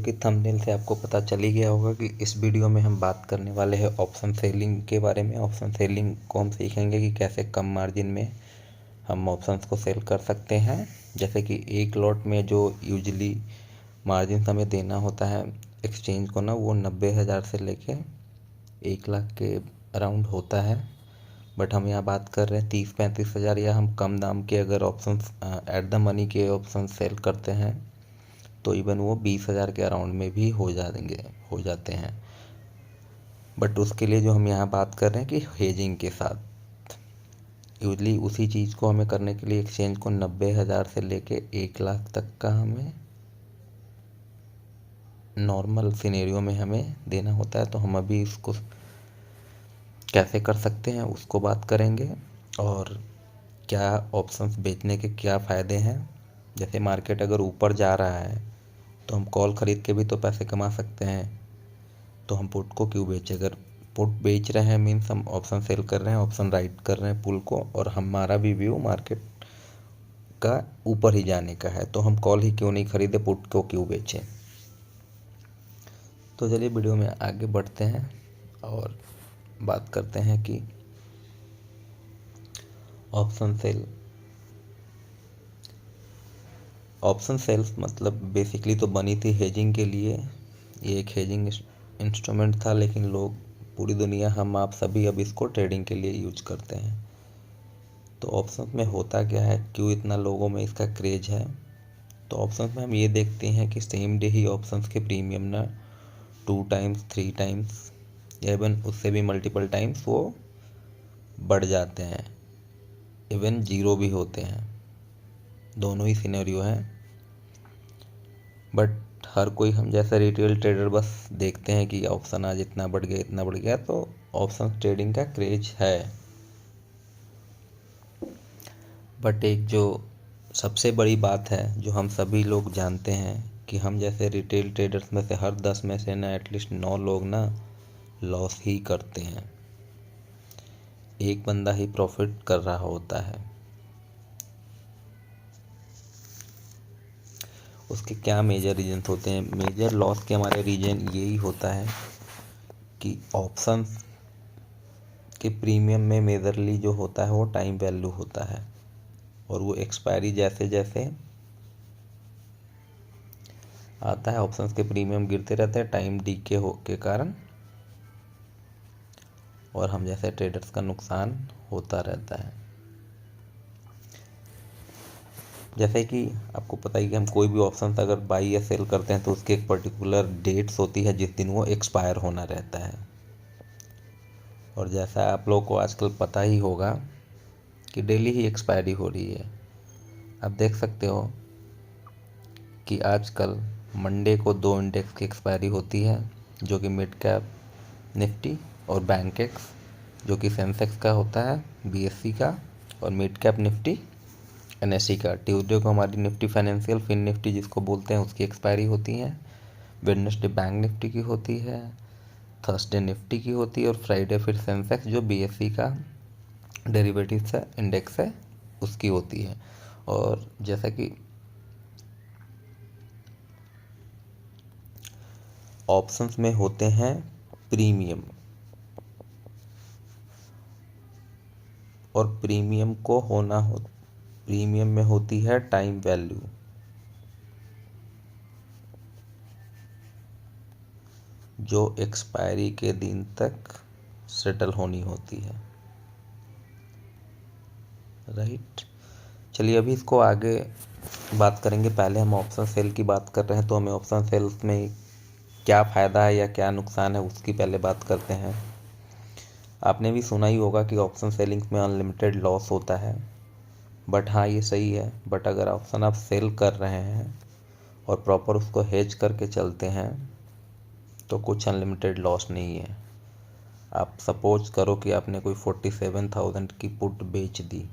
की थंबनेल से आपको पता चल ही गया होगा कि इस वीडियो में हम बात करने वाले हैं ऑप्शन सेलिंग के बारे में। ऑप्शन सेलिंग को हम सीखेंगे कि कैसे कम मार्जिन में हम ऑप्शंस को सेल कर सकते हैं। जैसे कि एक लॉट में जो यूजली मार्जिन हमें देना होता है एक्सचेंज को ना, वो 90,000 से लेके 1 लाख के अराउंड होता है। बट हम यहाँ बात कर रहे हैं 30-35 हज़ार, या हम कम दाम के अगर ऑप्शन एट द मनी के ऑप्शन सेल करते हैं तो इवन वो 20,000 के अराउंड में भी हो जाते हैं। बट उसके लिए जो हम यहाँ बात कर रहे हैं कि हेजिंग के साथ यूजली उसी चीज़ को हमें करने के लिए एक्सचेंज को 90,000 से लेके 1 लाख तक का हमें नॉर्मल सिनेरियो में हमें देना होता है। तो हम अभी इसको कैसे कर सकते हैं उसको बात करेंगे, और क्या ऑप्शंस बेचने के क्या फ़ायदे हैं। जैसे मार्केट अगर ऊपर जा रहा है तो हम कॉल ख़रीद के भी तो पैसे कमा सकते हैं, तो हम पुट को क्यों बेचें। अगर पुट बेच रहे हैं मीन्स हम ऑप्शन सेल कर रहे हैं, ऑप्शन राइट कर रहे हैं पुल को, और हमारा भी व्यू मार्केट का ऊपर ही जाने का है, तो हम कॉल ही क्यों नहीं खरीदे, पुट को क्यों बेचें। तो चलिए वीडियो में आगे बढ़ते हैं और बात करते हैं कि ऑप्शन सेल्स मतलब बेसिकली तो बनी थी हेजिंग के लिए। ये एक हेजिंग इंस्ट्रूमेंट था, लेकिन लोग पूरी दुनिया, हम आप सभी अब इसको ट्रेडिंग के लिए यूज करते हैं। तो ऑप्शन में होता क्या है, क्यों इतना लोगों में इसका क्रेज है। तो ऑप्शन में हम ये देखते हैं कि सेम डे ही ऑप्शन के प्रीमियम ना 2 टाइम्स 3 टाइम्स या इवन उससे भी मल्टीपल टाइम्स वो बढ़ जाते हैं, इवन जीरो भी होते हैं। दोनों ही सिनेरियो हैं। बट हर कोई हम जैसा रिटेल ट्रेडर बस देखते हैं कि ऑप्शन आज इतना बढ़ गया इतना बढ़ गया, तो ऑप्शन ट्रेडिंग का क्रेज है। बट एक जो सबसे बड़ी बात है जो हम सभी लोग जानते हैं कि हम जैसे रिटेल ट्रेडर्स में से हर 10 में से ना एटलीस्ट 9 लोग ना लॉस ही करते हैं। एक बंदा ही प्रॉफिट कर रहा होता है। उसके क्या मेजर रीजन होते हैं। मेजर लॉस के हमारे रीजन यही होता है कि ऑप्शंस के प्रीमियम में मेजरली जो होता है वो टाइम वैल्यू होता है, और वो एक्सपायरी जैसे जैसे आता है ऑप्शंस के प्रीमियम गिरते रहते हैं टाइम डीके हो के कारण, और हम जैसे ट्रेडर्स का नुकसान होता रहता है। जैसे कि आपको पता ही कि हम कोई भी ऑप्शन अगर बाई या सेल करते हैं तो उसकी एक पर्टिकुलर डेट्स होती है जिस दिन वो एक्सपायर होना रहता है। और जैसा आप लोगों को आजकल पता ही होगा कि डेली ही एक्सपायरी हो रही है। आप देख सकते हो कि आजकल मंडे को 2 इंडेक्स की एक्सपायरी होती है, जो कि मिड कैप निफ्टी और बैंक एक्स, जो कि सेंसेक्स का होता है, बीएससी का, और मिड कैप निफ्टी एनएससी का। ट्यूसडे को हमारी निफ्टी फाइनेंशियल फिन निफ्टी जिसको बोलते हैं उसकी एक्सपायरी होती है। वेडनेसडे बैंक निफ्टी की होती है, थर्सडे निफ्टी की होती है, और फ्राइडे फिर सेंसेक्स जो बीएससी का डेरिवेटिव्स है इंडेक्स है उसकी होती है। और जैसा कि ऑप्शंस में होते हैं प्रीमियम, और प्रीमियम में होती है टाइम वैल्यू, जो एक्सपायरी के दिन तक सेटल होनी होती है। राइट। चलिए अभी इसको आगे बात करेंगे। पहले हम ऑप्शन सेल की बात कर रहे हैं, तो हमें ऑप्शन सेल्स में क्या फ़ायदा है या क्या नुकसान है उसकी पहले बात करते हैं। आपने भी सुना ही होगा कि ऑप्शन सेलिंग में अनलिमिटेड लॉस होता है। बट हाँ, ये सही है। बट अगर ऑप्शन आप सेल कर रहे हैं और प्रॉपर उसको हेज करके चलते हैं तो कुछ अनलिमिटेड लॉस नहीं है। आप सपोज करो कि आपने कोई 47,000 की पुट बेच दी,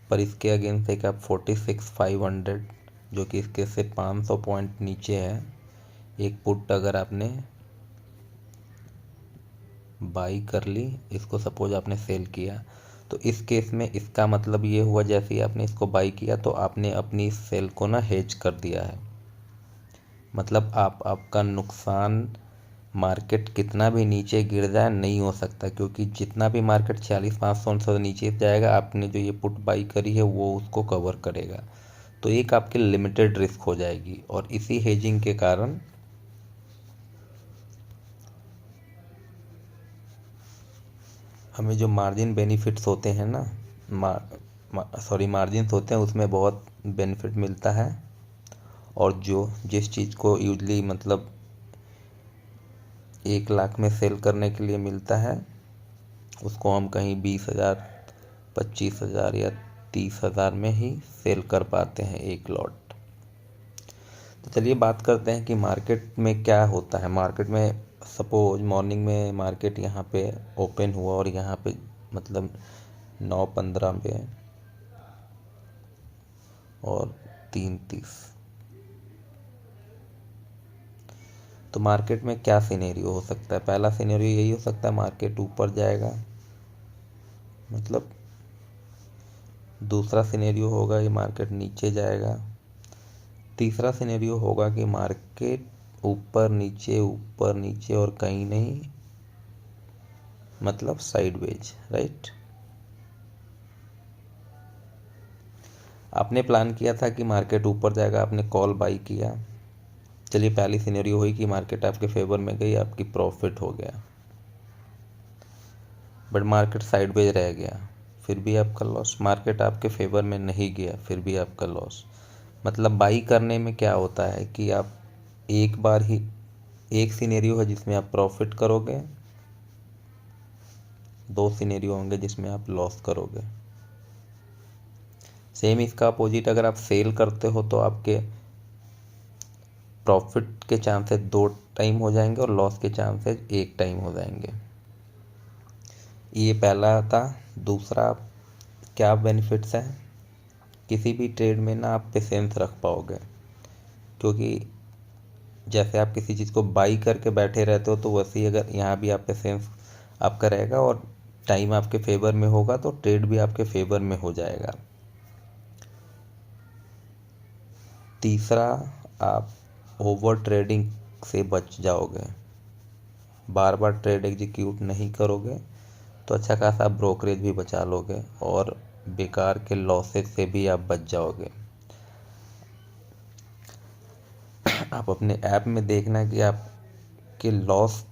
पर इसके अगेंस्ट एक आप 46,500, जो कि इसके से 500 पॉइंट नीचे है, एक पुट अगर आपने बाई कर ली, इसको सपोज आपने सेल किया, तो इस केस में इसका मतलब ये हुआ जैसे ही आपने इसको बाई किया तो आपने अपनी सेल को ना हेज कर दिया है। मतलब आपका नुकसान मार्केट कितना भी नीचे गिर जाए नहीं हो सकता, क्योंकि जितना भी मार्केट 46,500 नीचे जाएगा आपने जो ये पुट बाई करी है वो उसको कवर करेगा। तो एक आपकी लिमिटेड रिस्क हो जाएगी, और इसी हेजिंग के कारण हमें जो मार्जिन बेनिफिट्स होते हैं ना, मार्जिन होते हैं, उसमें बहुत बेनिफिट मिलता है। और जो जिस चीज़ को यूजली मतलब 1 लाख में सेल करने के लिए मिलता है, उसको हम कहीं 20,000, 25,000 या 30,000 में ही सेल कर पाते हैं एक लॉट। तो चलिए बात करते हैं कि मार्केट में क्या होता है। मार्केट में सपोज मॉर्निंग में मार्केट यहाँ पे ओपन हुआ और यहाँ पे मतलब 9:15 पे और 3:30, तो मार्केट में क्या सिनेरियो हो सकता है। पहला सिनेरियो यही हो सकता है, मार्केट ऊपर जाएगा, मतलब दूसरा सिनेरियो होगा कि मार्केट नीचे जाएगा, तीसरा सिनेरियो होगा कि मार्केट ऊपर नीचे और कहीं नहीं, मतलब साइडवेज, राइट। आपने प्लान किया था कि मार्केट ऊपर जाएगा, आपने कॉल बाई किया। चलिए पहली सिनेरियो हुई कि मार्केट आपके फेवर में गई, आपकी प्रॉफिट हो गया। बट मार्केट साइडवेज रह गया, फिर भी आपका लॉस। मार्केट आपके फेवर में नहीं गया, फिर भी आपका लॉस। मतलब बाई करने में क्या होता है कि आप एक बार ही, एक सिनेरियो है जिसमें आप प्रॉफिट करोगे, 2 सिनेरियो होंगे जिसमें आप लॉस करोगे। सेम इसका अपोजिट, अगर आप सेल करते हो तो आपके प्रॉफिट के चांसेस 2 टाइम हो जाएंगे और लॉस के चांसेस 1 टाइम हो जाएंगे। ये पहला था। दूसरा क्या बेनिफिट्स है, किसी भी ट्रेड में ना आप पेशेंस रख पाओगे, क्योंकि जैसे आप किसी चीज़ को बाई करके बैठे रहते हो तो वैसे ही अगर यहाँ भी आप पेशेंस आपका रहेगा और टाइम आपके फेवर में होगा तो ट्रेड भी आपके फेवर में हो जाएगा। तीसरा, आप ओवर ट्रेडिंग से बच जाओगे, बार बार ट्रेड एग्जीक्यूट नहीं करोगे, तो अच्छा खासा आप ब्रोकरेज भी बचा लोगे और बेकार के लॉसेस से भी आप बच जाओगे। आप अपने ऐप में देखना कि आपके लॉस,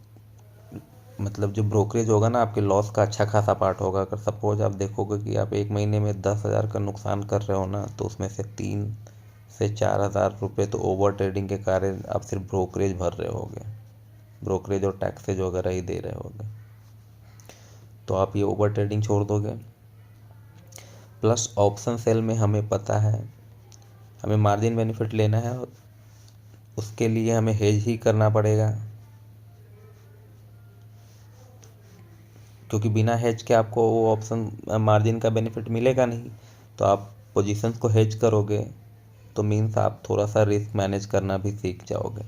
मतलब जो ब्रोकरेज होगा ना, आपके लॉस का अच्छा खासा पार्ट होगा। अगर सपोज आप देखोगे कि आप एक महीने में 10,000 का नुकसान कर रहे हो ना, तो उसमें से 3 से 4 हज़ार रुपये तो ओवर ट्रेडिंग के कारण आप सिर्फ ब्रोकरेज भर रहे होगे, ब्रोकरेज और टैक्सेज वगैरह ही दे रहे होगे। तो आप ये ओवर ट्रेडिंग छोड़ दोगे। प्लस ऑप्शन सेल में हमें पता है हमें मार्जिन बेनिफिट लेना है, उसके लिए हमें हेज ही करना पड़ेगा, क्योंकि बिना हेज के आपको वो ऑप्शन मार्जिन का बेनिफिट मिलेगा नहीं। तो आप पोजीशंस को हेज करोगे तो मीन्स आप थोड़ा सा रिस्क मैनेज करना भी सीख जाओगे,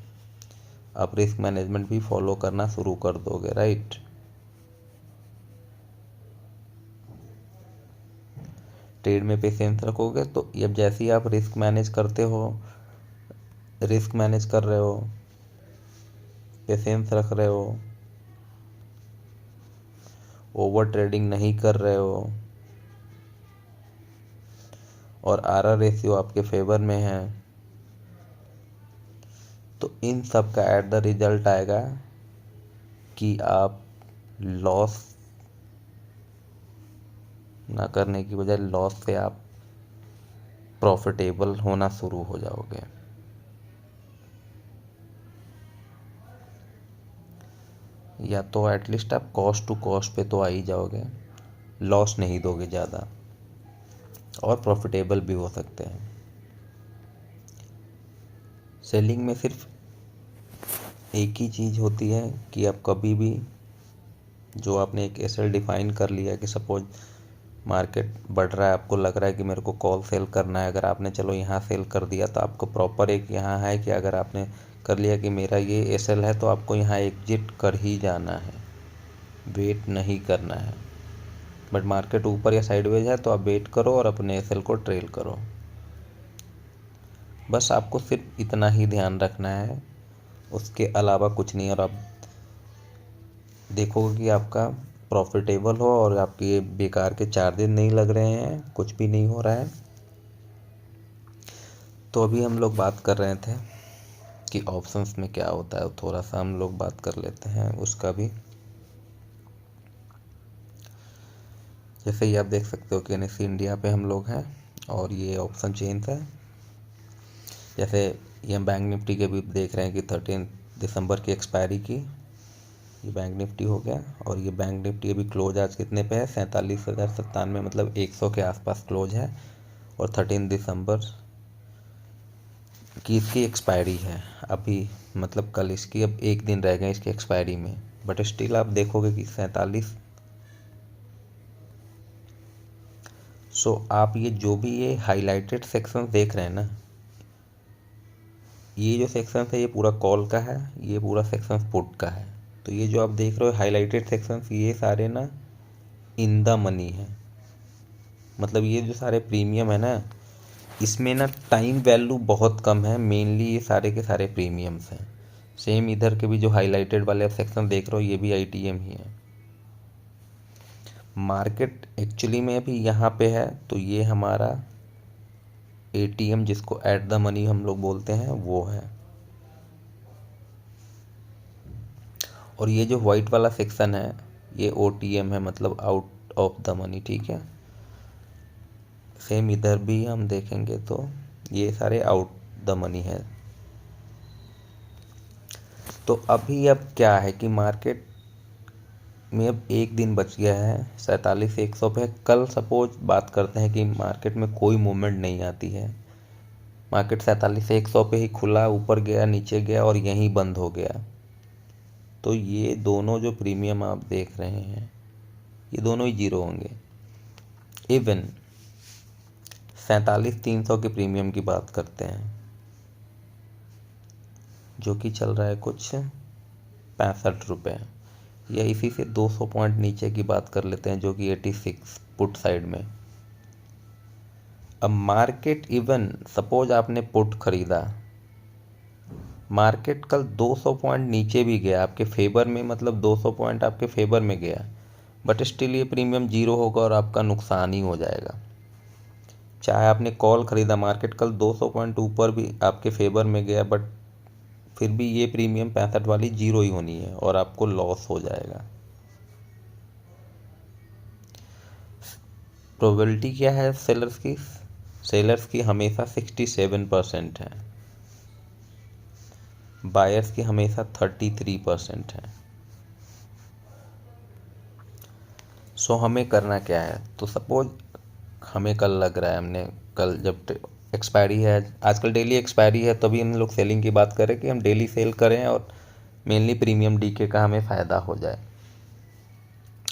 आप रिस्क मैनेजमेंट भी फॉलो करना शुरू कर दोगे, राइट। ट्रेड में पेशेंस रखोगे तो अब जैसे ही आप रिस्क मैनेज करते हो, रिस्क मैनेज कर रहे हो, पेशेंस रख रहे हो, ओवर ट्रेडिंग नहीं कर रहे हो और आरआर रेशियो आपके फेवर में है, तो इन सब का एट द रिजल्ट आएगा कि आप लॉस ना करने की बजाय लॉस से आप प्रॉफिटेबल होना शुरू हो जाओगे। या तो एटलीस्ट आप कॉस्ट टू कॉस्ट पे तो आ ही जाओगे, लॉस नहीं दोगे ज़्यादा और प्रॉफिटेबल भी हो सकते हैं। सेलिंग में सिर्फ एक ही चीज़ होती है कि आप कभी भी, जो आपने एक एसएल डिफाइन कर लिया कि सपोज मार्केट बढ़ रहा है, आपको लग रहा है कि मेरे को कॉल सेल करना है, अगर आपने चलो यहाँ सेल कर दिया तो आपको प्रॉपर एक यहाँ है कि अगर आपने कर लिया कि मेरा ये एसएल है तो आपको यहाँ एग्जिट कर ही जाना है, वेट नहीं करना है। बट मार्केट ऊपर या साइडवेज है तो आप वेट करो और अपने एसएल को ट्रेल करो। बस आपको सिर्फ इतना ही ध्यान रखना है, उसके अलावा कुछ नहीं। और आप देखोगे कि आपका प्रॉफिटेबल हो और आपके ये बेकार के चार्जेस नहीं लग रहे हैं, कुछ भी नहीं हो रहा है। तो अभी हम लोग बात कर रहे थे कि ऑप्शंस में क्या होता है, थोड़ा सा हम लोग बात कर लेते हैं उसका भी। जैसे ही आप देख सकते हो कि NSE इंडिया पे हम लोग हैं और ये ऑप्शन चेंज है। जैसे ये हम बैंक निफ्टी के भी देख रहे हैं कि 13 दिसंबर की एक्सपायरी की, ये बैंक निफ्टी हो गया। और ये बैंक निफ्टी अभी क्लोज आज कितने पे है, 47,097, मतलब 100 के आसपास क्लोज है। और 13 दिसंबर की इसकी एक्सपायरी है अभी, मतलब कल इसकी अब एक दिन रह गए इसकी एक्सपायरी में। बट स्टिल आप देखोगे कि 47। सो आप ये जो भी ये हाईलाइटेड सेक्शन देख रहे हैं ना, ये जो सेक्शन है ये पूरा कॉल का है, ये पूरा सेक्शन पुट का है। तो ये जो आप देख रहे हो हाईलाइटेड सेक्शंस, ये सारे ना इन द मनी है। मतलब ये जो सारे प्रीमियम है ना, इसमें ना टाइम वैल्यू बहुत कम है, मेनली ये सारे के सारे प्रीमियम्स हैं। सेम इधर के भी जो हाईलाइटेड वाले आप सेक्शन देख रहे हो, ये भी ITM ही है। मार्केट एक्चुअली में अभी यहाँ पे है, तो ये हमारा ATM, जिसको एट द मनी हम लोग बोलते हैं, वो है। और ये जो वाइट वाला सेक्शन है, ये OTM है, मतलब आउट ऑफ द मनी, ठीक है। सेम इधर भी हम देखेंगे तो ये सारे आउट द मनी है। तो अभी अब क्या है कि मार्केट में अब एक दिन बच गया है, 47,100 पे। कल सपोज बात करते हैं कि मार्केट में कोई मूवमेंट नहीं आती है, मार्केट 47,100 पे ही खुला, ऊपर गया नीचे गया और यहीं बंद हो गया, तो ये दोनों जो प्रीमियम आप देख रहे हैं, ये दोनों ही जीरो होंगे। इवन 47,300 के प्रीमियम की बात करते हैं, जो कि चल रहा है कुछ 65 रुपये, या इसी से 200 पॉइंट नीचे की बात कर लेते हैं, जो कि 86 पुट साइड में। अब मार्केट इवन सपोज आपने पुट खरीदा, मार्केट कल 200 पॉइंट नीचे भी गया आपके फेवर में, मतलब 200 पॉइंट आपके फेवर में गया, बट स्टिल ये प्रीमियम जीरो होगा और आपका नुकसान ही हो जाएगा। चाहे आपने कॉल खरीदा, मार्केट कल 200 पॉइंट ऊपर भी आपके फेवर में गया, बट फिर भी ये प्रीमियम 65 वाली जीरो ही होनी है और आपको लॉस हो जाएगा। प्रोबेबिलिटी क्या है सेलर्स की हमेशा 67% है, बायर्स की हमेशा 33% है। सो हमें करना क्या है, तो सपोज हमें कल लग रहा है, हमने कल जब एक्सपायरी है, आजकल डेली एक्सपायरी है, तभी हम लोग सेलिंग की बात करें कि हम डेली सेल करें और मेनली प्रीमियम डीके का हमें फ़ायदा हो जाए।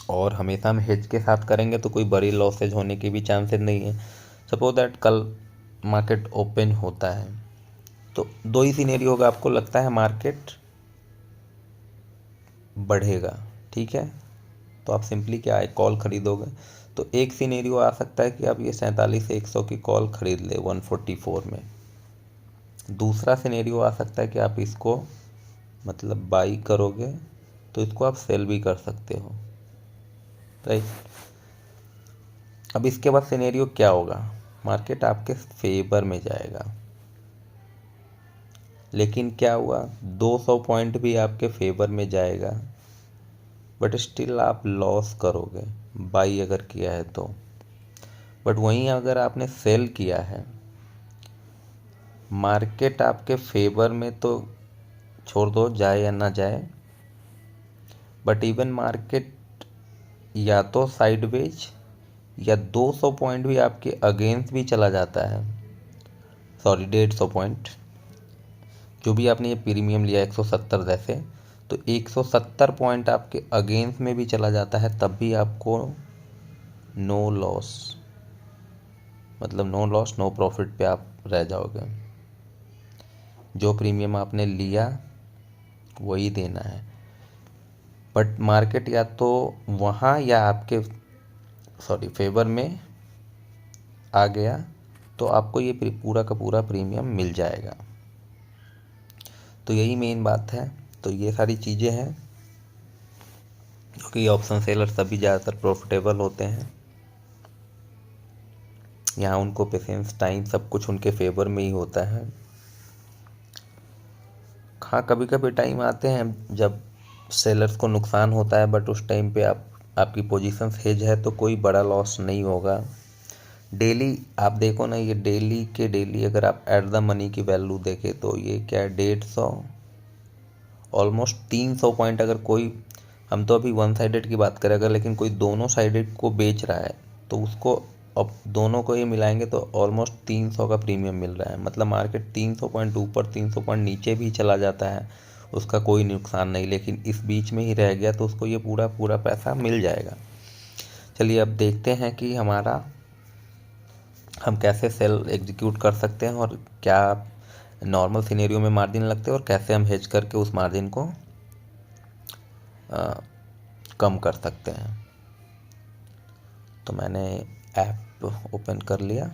और हमेशा हम हेज के साथ करेंगे तो कोई बड़ी लॉसेज होने की भी चांसेस नहीं है। सपोज दैट कल मार्केट ओपन होता है, तो दो ही सिनेरियो होगा, आपको लगता है मार्केट बढ़ेगा, ठीक है, तो आप सिंपली क्या है, कॉल खरीदोगे। तो एक सिनेरियो आ सकता है कि आप ये 47,100 की कॉल खरीद ले 144 में। दूसरा सिनेरियो आ सकता है कि आप इसको मतलब बाई करोगे, तो इसको आप सेल भी कर सकते हो, राइट। अब इसके बाद सिनेरियो क्या होगा, मार्केट आपके फेवर में जाएगा, लेकिन क्या हुआ, 200 पॉइंट भी आपके फेवर में जाएगा, बट स्टिल आप लॉस करोगे बाई अगर किया है तो। बट वहीं अगर आपने सेल किया है, मार्केट आपके फेवर में तो छोड़ दो जाए या ना जाए, बट इवन मार्केट या तो साइडवेज या 200 पॉइंट भी आपके अगेंस्ट भी चला जाता है, सॉरी 150 पॉइंट, जो भी आपने ये प्रीमियम लिया 170 जैसे, तो 170 पॉइंट आपके अगेंस्ट में भी चला जाता है, तब भी आपको नो लॉस, मतलब नो लॉस नो प्रॉफिट पे आप रह जाओगे। जो प्रीमियम आपने लिया वही देना है। बट मार्केट या तो वहाँ या आपके फेवर में आ गया, तो आपको ये पूरा का पूरा प्रीमियम मिल जाएगा। तो यही मेन बात है। तो ये सारी चीज़ें हैं, क्योंकि ऑप्शन सेलर सभी ज़्यादातर प्रॉफिटेबल होते हैं। यहाँ उनको पेशेंस, टाइम, सब कुछ उनके फेवर में ही होता है। हाँ, कभी कभी टाइम आते हैं जब सेलर्स को नुकसान होता है, बट उस टाइम पे आपकी पोजीशन हेज है तो कोई बड़ा लॉस नहीं होगा। डेली आप देखो ना, ये डेली के डेली अगर आप एट द मनी की वैल्यू देखें तो ये क्या है, 150, ऑलमोस्ट 300 पॉइंट। अगर कोई, हम तो अभी वन साइडेड की बात करें अगर, लेकिन कोई दोनों साइडेड को बेच रहा है तो उसको, अब दोनों को ये मिलाएंगे तो ऑलमोस्ट 300 का प्रीमियम मिल रहा है। मतलब मार्केट 300 पॉइंट ऊपर, 300 पॉइंट नीचे भी चला जाता है, उसका कोई नुकसान नहीं, लेकिन इस बीच में ही रह गया तो उसको ये पूरा पूरा पैसा मिल जाएगा। चलिए अब देखते हैं कि हम कैसे सेल एग्जीक्यूट कर सकते हैं, और क्या नॉर्मल सिनेरियो में मार्जिन लगते हैं, और कैसे हम हेज करके उस मार्जिन को कम कर सकते हैं। तो मैंने ऐप ओपन कर लिया।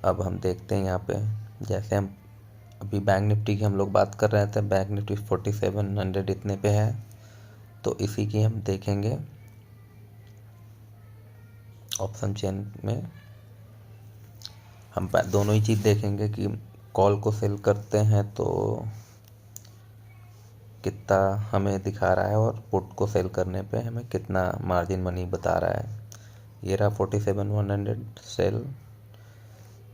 अब हम देखते हैं यहाँ पे, जैसे हम अभी बैंक निफ्टी की हम लोग बात कर रहे थे, बैंक निफ्टी 4700 इतने पे है, तो इसी की हम देखेंगे ऑप्शन चेन में। हम दोनों ही चीज़ देखेंगे कि कॉल को सेल करते हैं तो कितना हमें दिखा रहा है, और पुट को सेल करने पे हमें कितना मार्जिन मनी बता रहा है। ये रहा 47,100 सेल,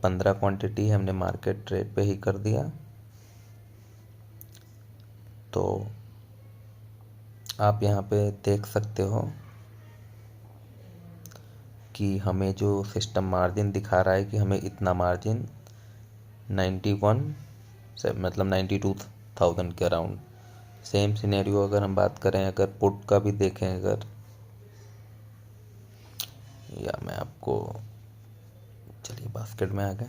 15 क्वांटिटी हमने मार्केट रेट पे ही कर दिया। तो आप यहाँ पे देख सकते हो कि हमें जो सिस्टम मार्जिन दिखा रहा है कि हमें इतना मार्जिन 91 से, मतलब 92,000 के अराउंड। सेम सिनेरियो अगर हम बात करें, अगर पुट का भी देखें अगर, या मैं आपको, चलिए बास्केट में आ गए,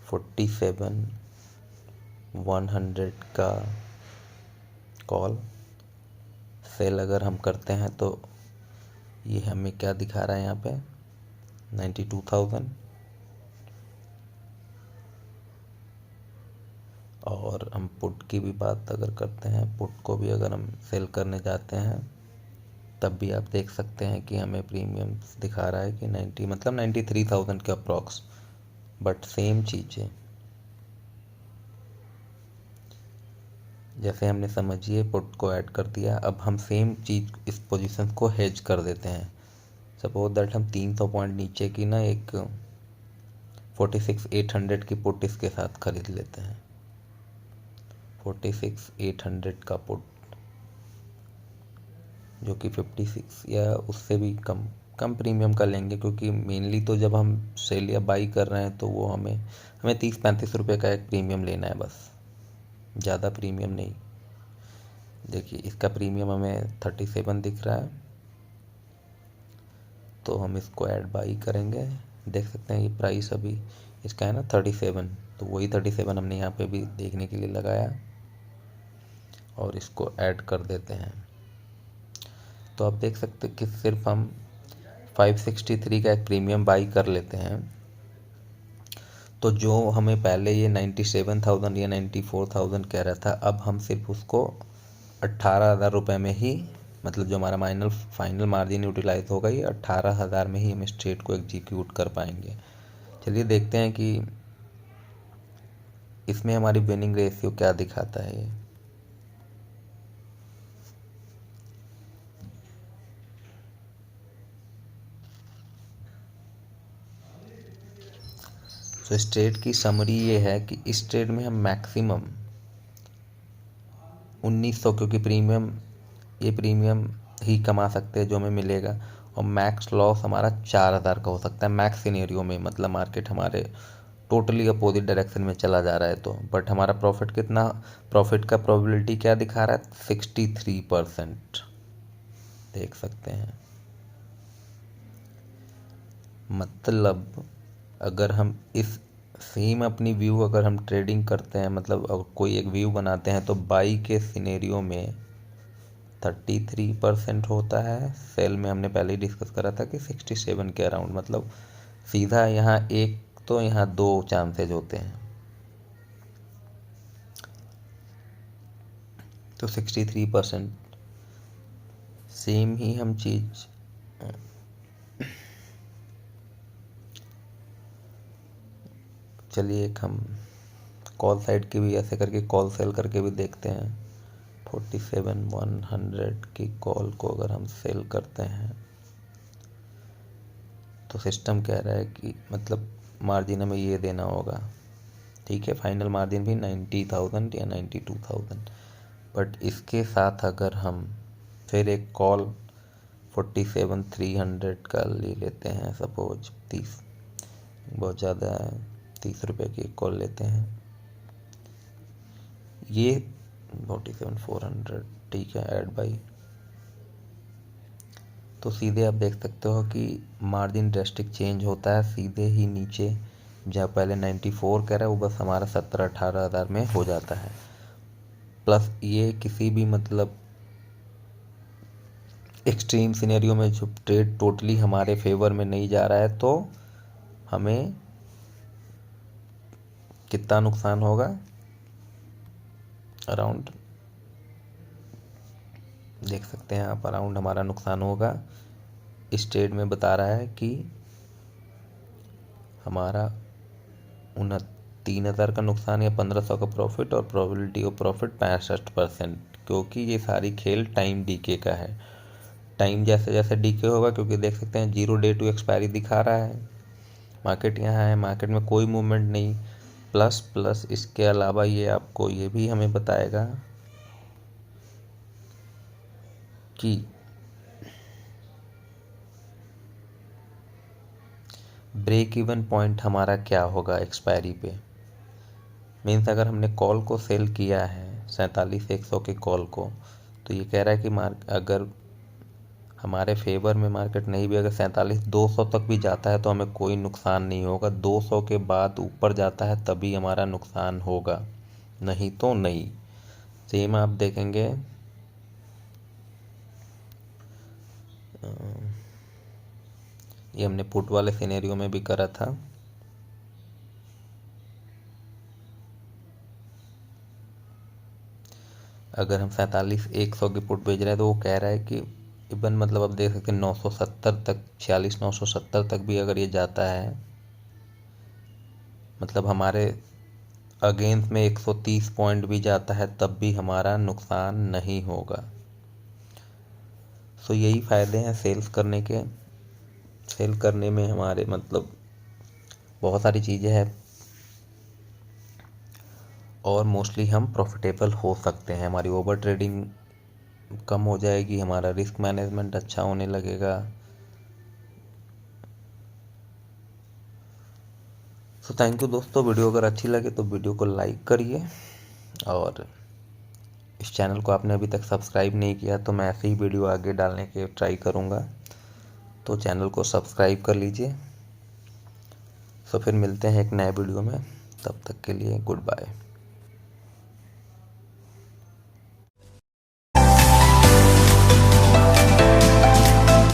47,100 का कॉल सेल अगर हम करते हैं तो ये हमें क्या दिखा रहा है यहाँ पे, 92,000। और हम पुट की भी बात अगर करते हैं, पुट को भी अगर हम सेल करने जाते हैं तब भी आप देख सकते हैं कि हमें प्रीमियम दिखा रहा है कि 90, मतलब 93,000 के अप्रॉक्स। बट सेम चीज़ है, जैसे हमने समझिए पुट को ऐड कर दिया, अब हम सेम चीज़ इस पोजीशन को हेज कर देते हैं। सपोज दैट हम 300 पॉइंट नीचे की ना एक 46,800 की पुट इसके साथ खरीद लेते हैं। 46,800 का पुट, जो कि 56 या उससे भी कम प्रीमियम का लेंगे, क्योंकि मेनली तो जब हम सेल या बाई कर रहे हैं तो वो हमें 30-35 रुपये का एक प्रीमियम लेना है बस, ज़्यादा प्रीमियम नहीं। देखिए इसका प्रीमियम हमें 37 दिख रहा है, तो हम इसको ऐड बाई करेंगे। देख सकते हैं ये प्राइस अभी इसका है ना 37, तो वही 37 हमने यहाँ पे भी देखने के लिए लगाया, और इसको ऐड कर देते हैं। तो आप देख सकते हैं कि सिर्फ हम 563 का एक प्रीमियम बाई कर लेते हैं, तो जो हमें पहले ये 97,000 या 94,000 कह रहा था, अब हम सिर्फ उसको 18,000 रुपये में ही, मतलब जो हमारा फाइनल मार्जिन यूटिलाइज होगा, ये 18,000 में ही हम इस ट्रेड को एग्जीक्यूट कर पाएंगे। चलिए देखते हैं कि इसमें हमारी विनिंग रेशियो क्या दिखाता है। ये तो इस ट्रेड की समरी ये है कि इस ट्रेड में हम मैक्सिमम 1900, क्योंकि ये प्रीमियम ही कमा सकते हैं जो हमें मिलेगा, और मैक्स लॉस हमारा 4,000 का हो सकता है मैक्स सिनेरियो में। मतलब मार्केट हमारे टोटली अपोजिट डायरेक्शन में चला जा रहा है तो, बट हमारा प्रॉफिट का प्रोबेबिलिटी क्या दिखा रहा है, 63%। देख सकते हैं, मतलब अगर हम इस सेम अपनी व्यू अगर हम ट्रेडिंग करते हैं, मतलब अगर कोई एक व्यू बनाते हैं, तो बाई के सिनेरियो में 33% होता है। सेल में हमने पहले ही डिस्कस करा था कि 67 के अराउंड, मतलब सीधा यहाँ एक तो यहाँ दो चांसेज होते हैं। तो 63% सेम ही हम चीज चलिए एक हम कॉल साइड की भी ऐसे करके कॉल सेल करके भी देखते हैं। 47,100 की कॉल को अगर हम सेल करते हैं तो सिस्टम कह रहा है कि मतलब मार्जिन हमें ये देना होगा, ठीक है। फाइनल मार्जिन भी 90,000 या 92,000। बट इसके साथ अगर हम फिर एक कॉल 47,300 का ले लेते हैं, सपोज 30 बहुत ज़्यादा है, 30 रुपये की एक कॉल लेते हैं, ये 47,400 ठीक है, ऐड बाई, तो सीधे आप देख सकते हो कि मार्जिन ड्रेस्टिक चेंज होता है। सीधे ही नीचे जहाँ पहले 94 कह रहा है वो बस हमारा 17-18 हज़ार में हो जाता है। प्लस ये किसी भी मतलब एक्सट्रीम सिनेरियो में जो ट्रेड टोटली हमारे फेवर में नहीं जा रहा है तो हमें कितना नुकसान होगा, अराउंड देख सकते हैं आप, अराउंड हमारा नुकसान होगा। इस ट्रेड में बता रहा है कि हमारा 3,000 का नुकसान या 1,500 का प्रॉफिट, और प्रोबेबिलिटी ऑफ प्रॉफिट 65%, क्योंकि ये सारी खेल टाइम डीके का है। टाइम जैसे जैसे डीके होगा, क्योंकि देख सकते हैं 0 डे टू एक्सपायरी दिखा रहा है, मार्केट यहाँ है, मार्केट में कोई मूवमेंट नहीं। प्लस इसके अलावा ये आपको ये भी हमें बताएगा कि ब्रेक इवन पॉइंट हमारा क्या होगा एक्सपायरी पे। मीन्स अगर हमने कॉल को सेल किया है 47,100 के कॉल को, तो ये कह रहा है कि अगर हमारे फेवर में मार्केट नहीं भी अगर 47,200 तक भी जाता है तो हमें कोई नुकसान नहीं होगा। 200 के बाद ऊपर जाता है तभी हमारा नुकसान होगा, नहीं तो नहीं। सेम आप देखेंगे ये हमने पुट वाले सिनेरियो में भी करा था। अगर हम 47,100 की पुट बेच रहे हैं तो वो कह रहा है कि इवन मतलब अब देख सकते हैं 970 तक, 46,970 तक भी अगर ये जाता है, मतलब हमारे अगेंस्ट में 130 पॉइंट भी जाता है तब भी हमारा नुकसान नहीं होगा। सो यही फ़ायदे हैं सेल्स करने के। सेल करने में हमारे मतलब बहुत सारी चीज़ें हैं और मोस्टली हम प्रॉफिटेबल हो सकते हैं। हमारी ओवर ट्रेडिंग कम हो जाएगी, हमारा रिस्क मैनेजमेंट अच्छा होने लगेगा। सो थैंक यू दोस्तों, वीडियो अगर अच्छी लगे तो वीडियो को लाइक करिए, और इस चैनल को आपने अभी तक सब्सक्राइब नहीं किया तो मैं ऐसे ही वीडियो आगे डालने के ट्राई करूँगा, तो चैनल को सब्सक्राइब कर लीजिए। सो फिर मिलते हैं एक नए वीडियो में, तब तक के लिए गुड बाय।